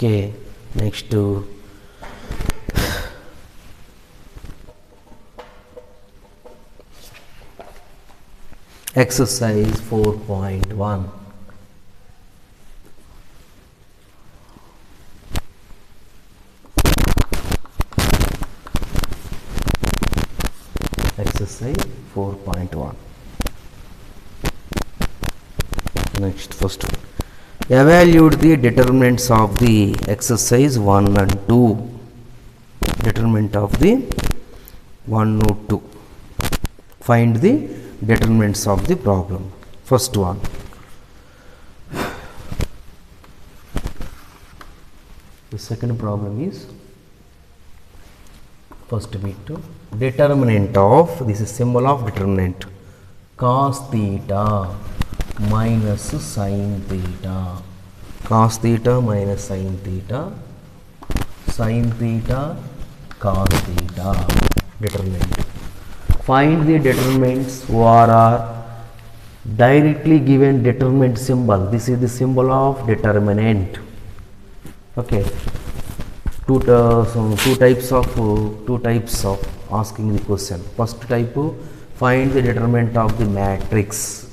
Okay, next to exercise 4.1. Exercise 4.1. Next, first one. Evaluate the determinants of the exercise 1 and 2. Determinant of the 1 or 2. Find the determinants of the problem. First one. The second problem is first bit determinant of, this is symbol of determinant, cos theta minus sin theta, cos theta minus sin theta, sin theta cos theta, determinant. Find the determinants who are directly given determinant symbol. This is the symbol of determinant. Okay, two types of asking the question. First type, find the determinant of the matrix,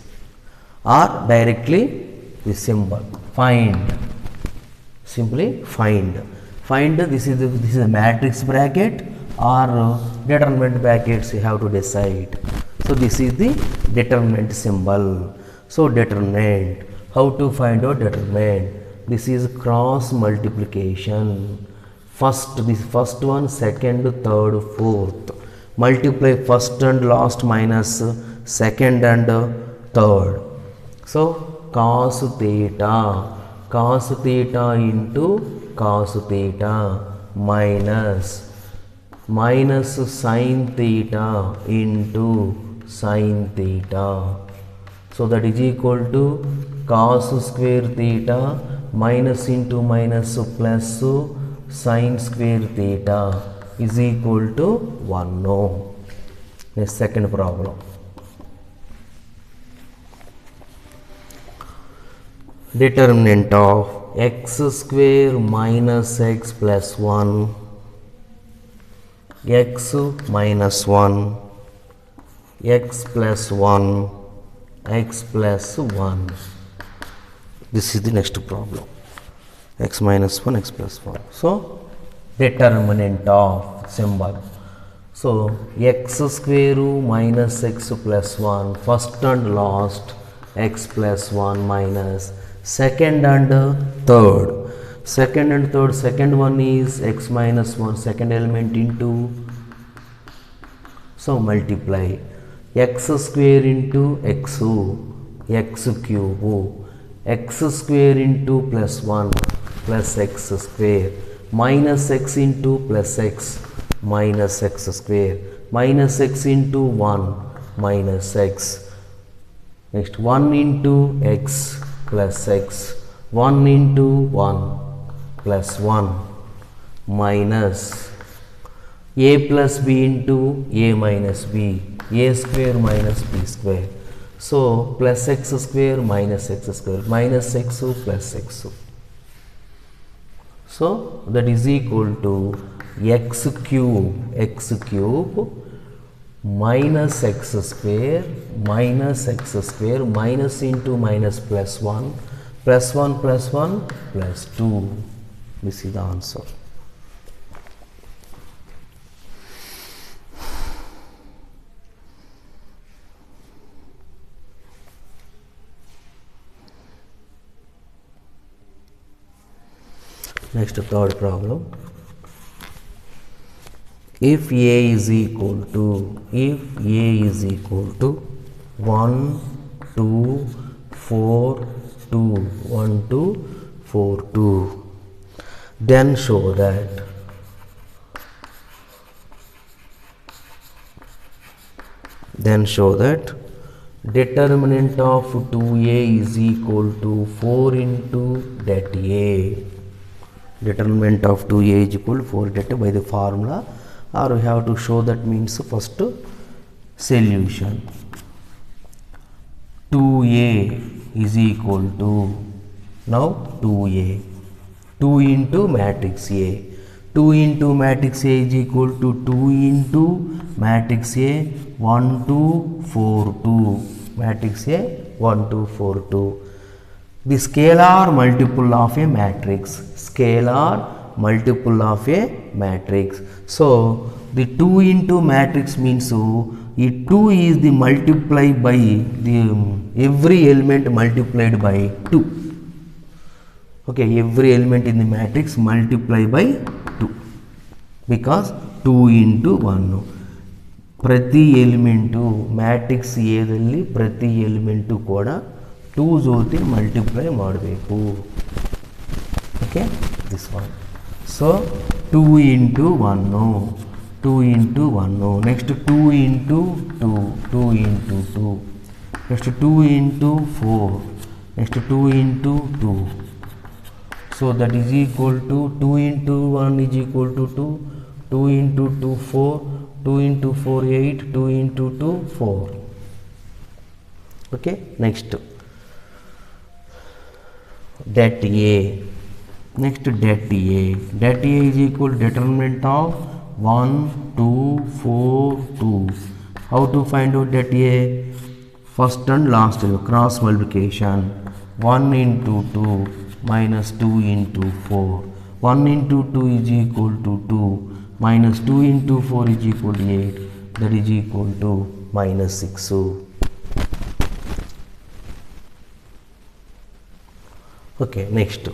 or directly the symbol. Find, simply find. This is a matrix bracket or determinant brackets, you have to decide. So this is the determinant symbol. So determinant, how to find out determinant? This is cross multiplication. This first one, second, third, fourth. Multiply first and last minus second and third. So cos theta into cos theta minus sin theta into sin theta. So that is equal to cos square theta minus into minus plus sin square theta is equal to 1. No. The second problem. Determinant of x square minus x plus 1, x minus 1, x plus 1, x plus 1. This is the next problem. X minus 1, x plus 1. So determinant of symbol. So x square minus x plus 1, first and last x plus 1 minus second and third. Second one is x minus 1, second element into, so multiply x square into x cube, x square into plus 1 plus x square, minus x into plus x minus x square, minus x into 1 minus x. Next 1 into x plus x, 1 into 1 plus 1 minus a plus b into a minus b, a square minus b square. So plus x square minus x square, minus x plus x. So that is equal to x cube minus x square minus into minus plus 1 plus 1 plus 1 plus 2. This is the answer. Next, third problem. If a is equal to 1 2 4 2 1 2 4 2, then show that determinant of 2a is equal to 4 into that a. Determinant of 2a is equal to 4 that a by the formula, or we have to show that means first solution. 2a is equal to, now 2a 2 into matrix A. 2 into matrix A is equal to 2 into matrix A 1 2 4 2. Matrix A 1 2 4 2. The scalar multiple of a matrix. Scalar multiple of a matrix. So the 2 into matrix means so the 2 is the multiply by the every element multiplied by 2. Okay, every element in the matrix multiply by 2 because 2 into 1. ಪ್ರತಿ element matrix ಎದಲ್ಲಿ ಪ್ರತಿ element ಕೂಡ 2 ಜೊತೆ multiply ಮಾಡಬೇಕು. Okay, this one. So 2 into 1, 2 into 1, next 2 into 2, 2 into 2, next 2 into 4, next 2 into 2. So that is equal to 2 into 1 is equal to 2, 2 into 2 4, 2 into 4 8, 2 into 2 4. Okay, next det A. Next det A. Det A is equal to determinant of 1 2 4 2. How to find out det A? First and last cross multiplication. 1 into 2 minus 2 into 4. 1 into 2 is equal to 2 minus 2 into 4 is equal to 8, that is equal to minus 6. Okay, next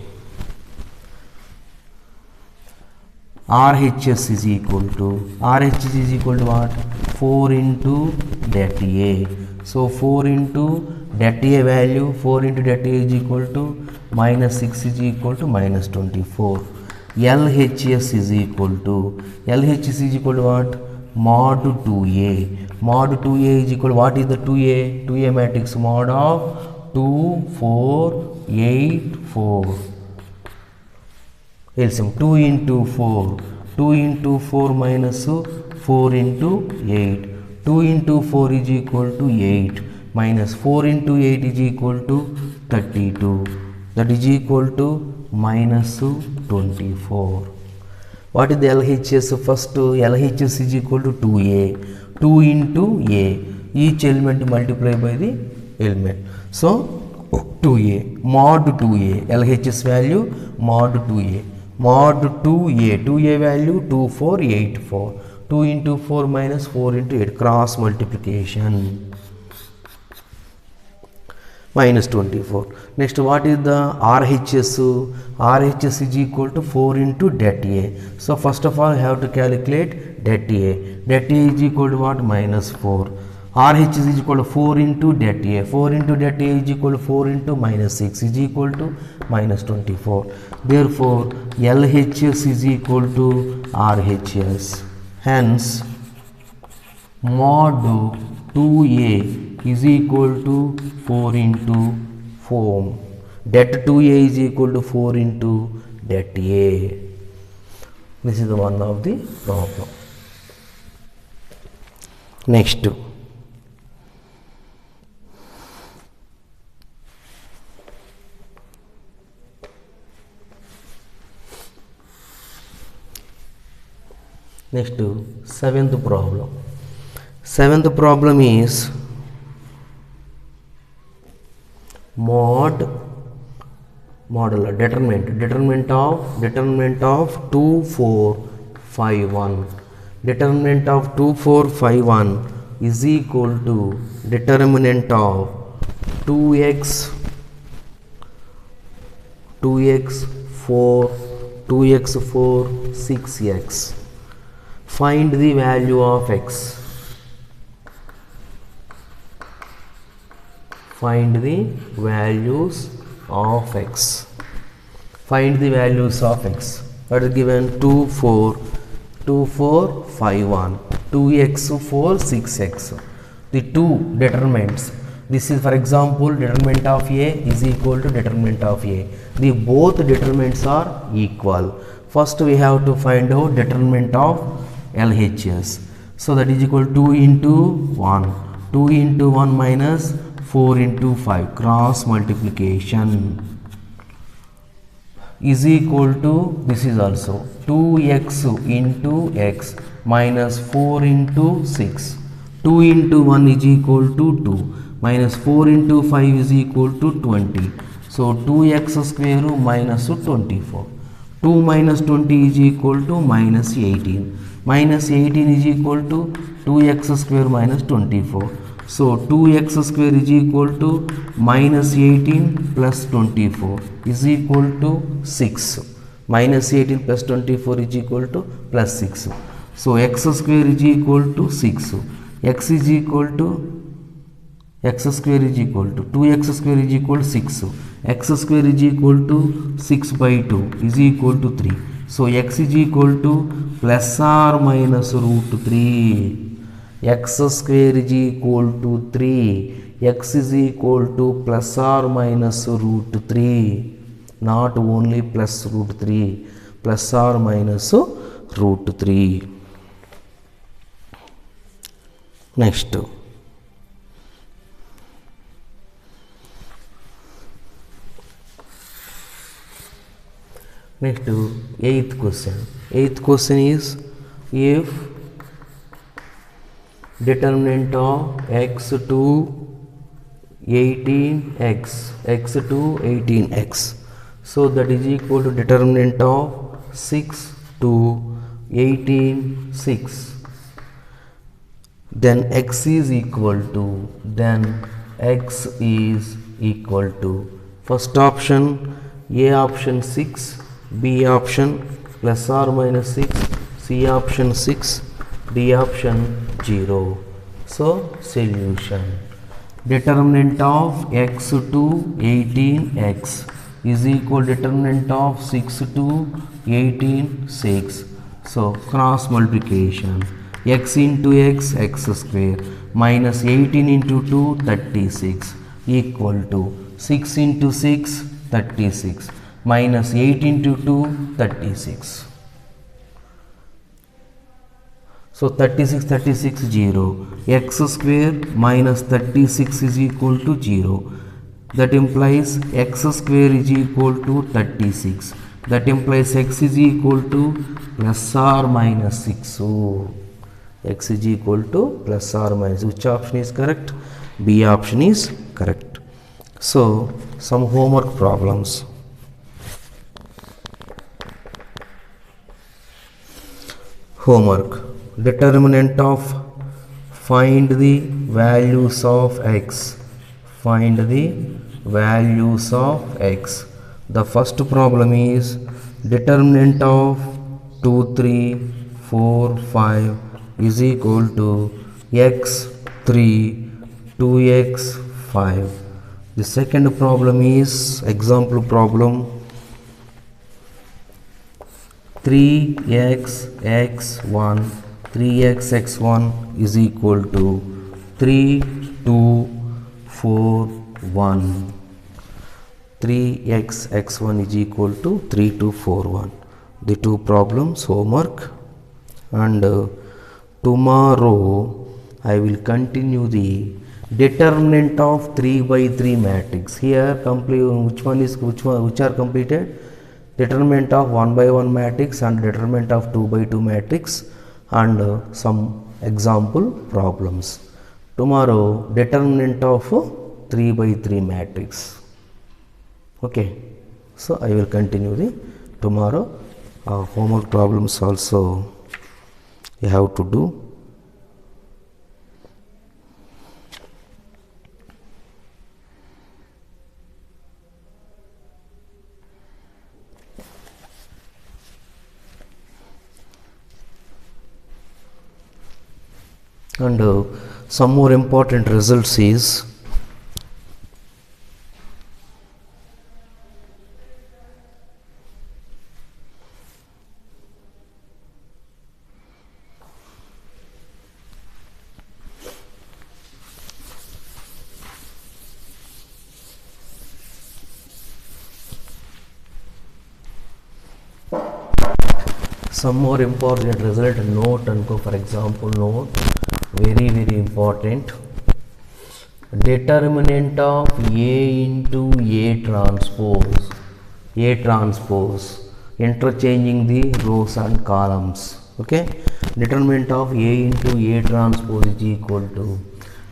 RHS is equal to what? 4 into det A. So 4 into det A value, 4 into det A is equal to minus 6 is equal to minus 24. LHS is equal to what? Mod 2A. Mod 2A is equal to what is the 2A? 2A matrix mod of 2 4 8 4. LCM 2 into 4. 2 into 4 minus 4 into 8. 2 into 4 is equal to 8 minus 4 into 8 is equal to 32. That is equal to minus 24. What is the LHS? First LHS is equal to 2A. 2 into A. Each element multiplied by the element. So 2A. Mod 2A. LHS value mod 2A. Mod 2A. 2A value 2484. 2 into 4 minus 4 into 8. Cross multiplication. Minus 24. Next, what is the RHS? RHS is equal to 4 into det A. So first of all, I have to calculate det A. Det A is equal to what? Minus 4. RHS is equal to 4 into det A. 4 into det A is equal to 4 into minus 6 is equal to minus 24. Therefore, LHS is equal to RHS. Hence, mod 2A is equal to 4 into 4. Det 2A is equal to 4 into det A. This is the one of the problem. Next. Next, seventh problem. Seventh problem is determinant of 2451. Determinant of 2451 is equal to determinant of 2x 4 6x. Find the value of x. Find the values of x. Find the values of x. What is given? 2451, 2x 4 6x. The two determinants. This is, for example, determinant of A is equal to determinant of A. The both determinants are equal. First we have to find out determinant of LHS. So that is equal to 2 into 1. 2 into 1 minus 4 into 5. Cross multiplication. is equal to, this is also 2x into x minus 4 into 6. 2 into 1 is equal to 2 minus 4 into 5 is equal to 20. So 2x square minus 24. 2 minus 20 is equal to minus 18. Minus 18 is equal to 2x square minus 24. So 2x square is equal to minus 18 plus 24 is equal to 6. Minus 18 plus 24 is equal to plus 6. So x square is equal to 6. X is equal to, x square is equal to 2x square is equal to 6. X square is equal to 6 by 2 is equal to 3. So x is equal to plus or minus root 3. X square is equal to 3. X is equal to plus or minus root 3. Not only plus root 3, plus or minus root 3. Next. Next, eighth question. Eighth question is, if determinant of x to 18x, x to 18x, so that is equal to determinant of 6 to 18 6. Then x is equal to, x is equal to, first option, A option 6, B option plus or minus 6, C option 6, D option 0. So solution, determinant of x to 18x is equal determinant of 6 to 18 6. So cross multiplication, x into x, x square minus 18 into 2, 36 equal to 6 into 6, 36 minus 8 into 2, 36. So 36, 36, 0. X square minus 36 is equal to 0. That implies x square is equal to 36. That implies x is equal to plus or minus 6. So x is equal to plus or minus. Which option is correct? B option is correct. So some homework problems. Homework. Determinant of, find the values of x. Find the values of x. The first problem is determinant of 2, 3, 4, 5 is equal to x 3, 2x 5. The second problem is example problem, 3x x1, 3x x1 is equal to 3, 2, 4, 1. 3x x1 is equal to 3, 2, 4, 1. The two problems homework, and tomorrow I will continue the determinant of 3 by 3 matrix. Here which are completed? Determinant of 1 by 1 matrix and determinant of 2 by 2 matrix, and some example problems. Tomorrow determinant of 3 by 3 matrix. Okay, so I will continue the tomorrow. Homework problems also you have to do. And some more important results is, some more important result note and go, for example note, very important, determinant of A into A transpose A transpose, interchanging the rows and columns. Okay, determinant of A into A transpose is equal to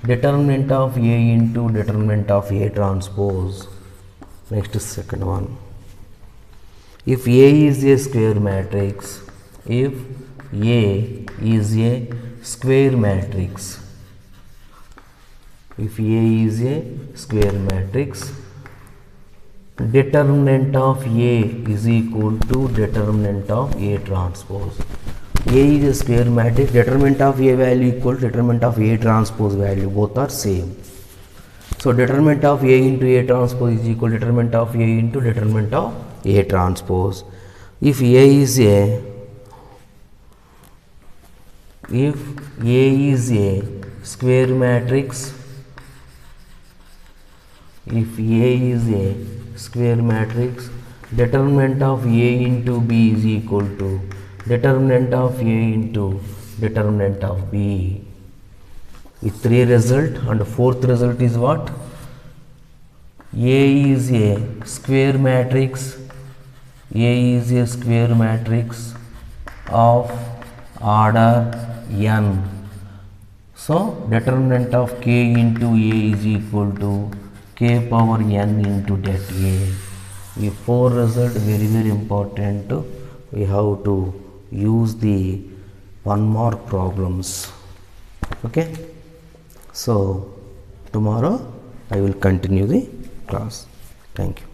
determinant of A into determinant of A transpose. Next, second one. If A is a square matrix, if A is a square matrix, if A is a square matrix, determinant of A is equal to determinant of A transpose. A is a square matrix, determinant of A value equal to determinant of A transpose value, both are same. So determinant of A into A transpose is equal to determinant of A into determinant of A transpose. If A is a square matrix, if A is a square matrix, determinant of A into B is equal to determinant of A into determinant of B. With 3 result, and fourth result is what? A is a square matrix, A is a square matrix of order n. So determinant of K into A is equal to K power n into det A. The 4 result very important. We have to use the 1 mark problems. Okay. So tomorrow I will continue the class. Thank you.